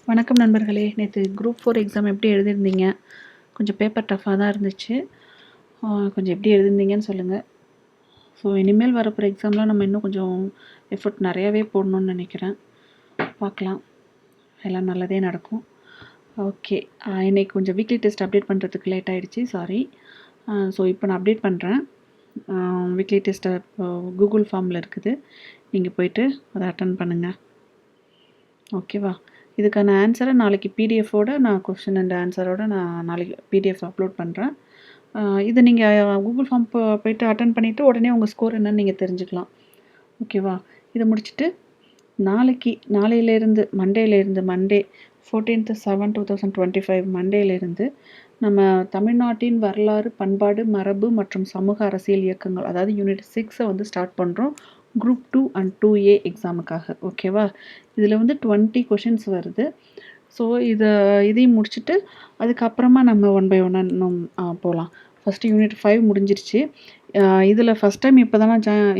வணக்கம் நண்பர்களே. நேற்று குரூப் 4 எக்ஸாம் எப்படி எழுதியிருந்தீங்க? கொஞ்சம் பேப்பர் டஃப்பாக தான் இருந்துச்சு. கொஞ்சம் எப்படி எழுதியிருந்தீங்கன்னு சொல்லுங்கள். ஸோ இனிமேல் வரப்போகிற எக்ஸாம்லாம் நம்ம இன்னும் கொஞ்சம் எஃபர்ட் நிறையாவே போடணும்னு நினைக்கிறேன். பார்க்கலாம், எல்லாம் நல்லதே நடக்கும். ஓகே, இன்றைக்கி கொஞ்சம் வீக்லி டெஸ்ட் அப்டேட் பண்ணுறதுக்கு லேட் ஆகிடுச்சு, சாரி. ஸோ இப்போ நான் அப்டேட் பண்ணுறேன். வீக்லி டெஸ்ட்டை கூகுள் ஃபார்மில் இருக்குது, நீங்கள் போய்ட்டு அதை அட்டன் பண்ணுங்கள். ஓகேவா? இதுக்கான ஆன்சரை நாளைக்கு பிடிஎஃபோடு நான் கொஸ்டின் அண்ட் ஆன்சரோடு நான் நாளைக்கு பிடிஎஃப் அப்லோட் பண்ணுறேன். இதை நீங்கள் கூகுள் ஃபார்ம் போய்ட்டு அட்டன் பண்ணிவிட்டு உடனே உங்கள் ஸ்கோர் என்னன்னு நீங்கள் தெரிஞ்சுக்கலாம். ஓகேவா? இதை முடிச்சுட்டு நாளையிலேருந்து மண்டே 14th 7 2025 மண்டேலேருந்து நம்ம தமிழ்நாட்டின் வரலாறு, பண்பாடு, மரபு மற்றும் சமூக அரசியல் இயக்கங்கள், அதாவது யூனிட் 6 வந்து ஸ்டார்ட் பண்ணுறோம். Group 2 and 2A எக்ஸாமுக்காக. ஓகேவா? இதில் வந்து 20 கொஷின்ஸ் வருது. ஸோ இதையும் முடிச்சுட்டு அதுக்கப்புறமா நம்ம 1 by 1 இன்னும் போகலாம். ஃபஸ்ட்டு யூனிட் 5 முடிஞ்சிருச்சு. இதில் ஃபஸ்ட் டைம் இப்போ தான்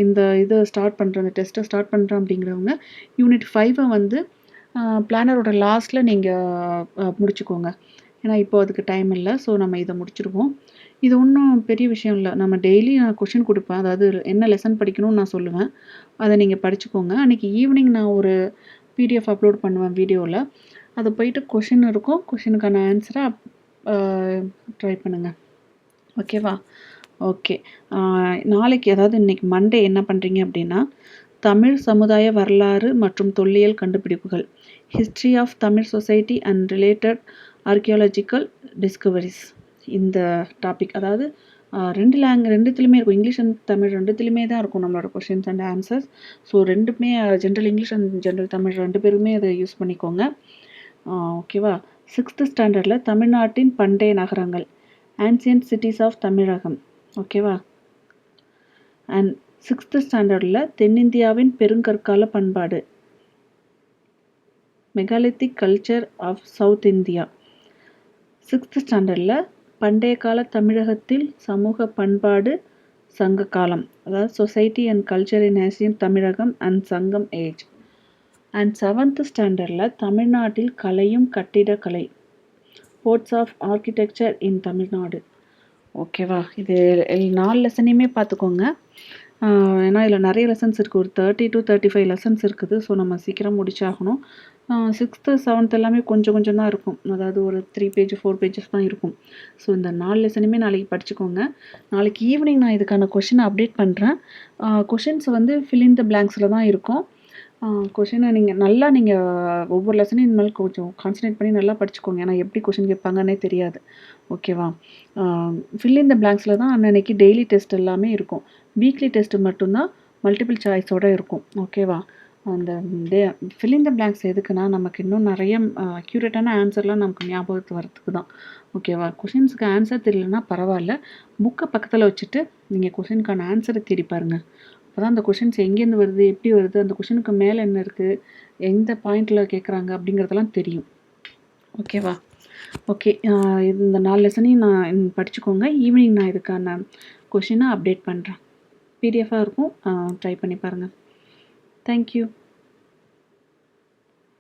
இந்த இதை ஸ்டார்ட் பண்ணுறேன், இந்த டெஸ்ட்டை ஸ்டார்ட் பண்ணுறேன் அப்படிங்கிறவங்க யூனிட் 5 வந்து பிளானரோட லாஸ்ட்டில் நீங்கள் முடிச்சுக்கோங்க. ஏன்னா இப்போ அதுக்கு டைம் இல்லை. ஸோ நம்ம இதை முடிச்சிடுவோம். இது ஒன்றும் பெரிய விஷயம் இல்லை. நம்ம டெய்லி நான் கொஷின் கொடுப்பேன், அதாவது என்ன லெசன் படிக்கணும்னு நான் சொல்லுவேன், அதை நீங்கள் படிச்சுக்கோங்க. அன்றைக்கி ஈவினிங் நான் ஒரு பிடிஎஃப் அப்லோட் பண்ணுவேன் வீடியோவில். அதை போயிட்டு கொஷின் இருக்கும், கொஷினுக்கான ஆன்சரை ட்ரை பண்ணுங்கள். ஓகேவா? ஓகே, நாளைக்கு அதாவது இன்றைக்கி மண்டே என்ன பண்ணுறீங்க அப்படின்னா, தமிழ் சமுதாய வரலாறு மற்றும் தொல்லியல் கண்டுபிடிப்புகள், history of Tamil society and related archaeological discoveries, இந்த டாபிக், அதாவது ரெண்டுத்துலையுமே இருக்கும். இங்கிலீஷ் அண்ட் தமிழ் ரெண்டுத்துலையுமே தான் இருக்கும் நம்மளோட கொஷின்ஸ் அண்ட் ஆன்சர்ஸ். ஸோ ரெண்டுமே general English and general Tamil ரெண்டு பேருமே அதை யூஸ் பண்ணிக்கோங்க. ஓகேவா? 6th ஸ்டாண்டர்டில் தமிழ்நாட்டின் பண்டைய நகரங்கள், ஆன்சியன்ட் சிட்டிஸ் ஆஃப் தமிழகம். ஓகேவா? அண்ட் 6th ஸ்டாண்டர்டில் தென்னிந்தியாவின் பெருங்கற்கால பண்பாடு, megalithic culture of south India. 6th ஸ்டாண்டர்டில் பண்டைய கால தமிழகத்தில் சமூக பண்பாடு, சங்க காலம், அதாவது society and culture in ancient Tamilakam and Sangam age. And 7th ஸ்டாண்டர்டில் தமிழ்நாட்டில் கலையும் கட்டிடக்கலை, forts of architecture in Tamil Nadu. ஓகேவா? இது 4 லெசனையுமே பார்த்துக்கோங்க. ஏன்னா இதில் நிறைய லெசன்ஸ் இருக்குது, ஒரு 30 to 35 லெசன்ஸ் இருக்குது. ஸோ நம்ம சீக்கிரம் முடிச்சாகணும். 6th 7th எல்லாமே கொஞ்சம் கொஞ்சம் தான் இருக்கும், அதாவது ஒரு 3 பேஜ் 4 பேஜஸ் தான் இருக்கும். ஸோ இந்த 4 லெசனுமே நாளைக்கு படிச்சுக்கோங்க. நாளைக்கு ஈவினிங் நான் இதுக்கான கொஷினை அப்டேட் பண்ணுறேன். கொஷின்ஸ் வந்து ஃபில் இன் த பிளாங்க்ஸில் தான் இருக்கும். கொஷினை நீங்கள் ஒவ்வொரு லெசனையும் இனிமேல் கொஞ்சம் கான்சன்ட்ரேட் பண்ணி நல்லா படிச்சுக்கோங்க. ஏன்னா எப்படி கொஷின் கேட்பாங்கன்னே தெரியாது. ஓகேவா? ஃபில் இன் த பிளாங்க்ஸில் தான் அன்னைக்கு டெய்லி டெஸ்ட் எல்லாமே இருக்கும். வீக்லி டெஸ்ட்டு மட்டும்தான் மல்டிபிள் சாய்ஸோடு இருக்கும். ஓகேவா? அந்த ஃபில் இன் த பிளாங்க்ஸ் எதுக்குன்னா, நமக்கு இன்னும் நிறைய அக்யூரேட்டான ஆன்சர்லாம் நமக்கு ஞாபகத்து வரத்துக்கு தான். ஓகேவா? கொஷின்ஸுக்கு ஆன்சர் தெரியலனா பரவாயில்ல, புக்கை பக்கத்தில் வச்சுட்டு நீங்கள் கொஷினுக்கான ஆன்சரை தேடி பாருங்கள். அப்போ தான் அந்த கொஷின்ஸ் எங்கேருந்து வருது, எப்படி வருது, அந்த கொஷினுக்கு மேலே என்ன இருக்குது, எந்த பாயிண்டில் கேட்குறாங்க அப்படிங்கிறதெல்லாம் தெரியும். ஓகேவா? ஓகே, இந்த 4 லெசனையும் நான் படிச்சுக்கோங்க. ஈவினிங் நான் இதுக்கான கொஷினை அப்டேட் பண்ணுறேன். பிடிஎஃபாக இருக்கும், ட்ரை பண்ணி பாருங்கள். தேங்க்யூ.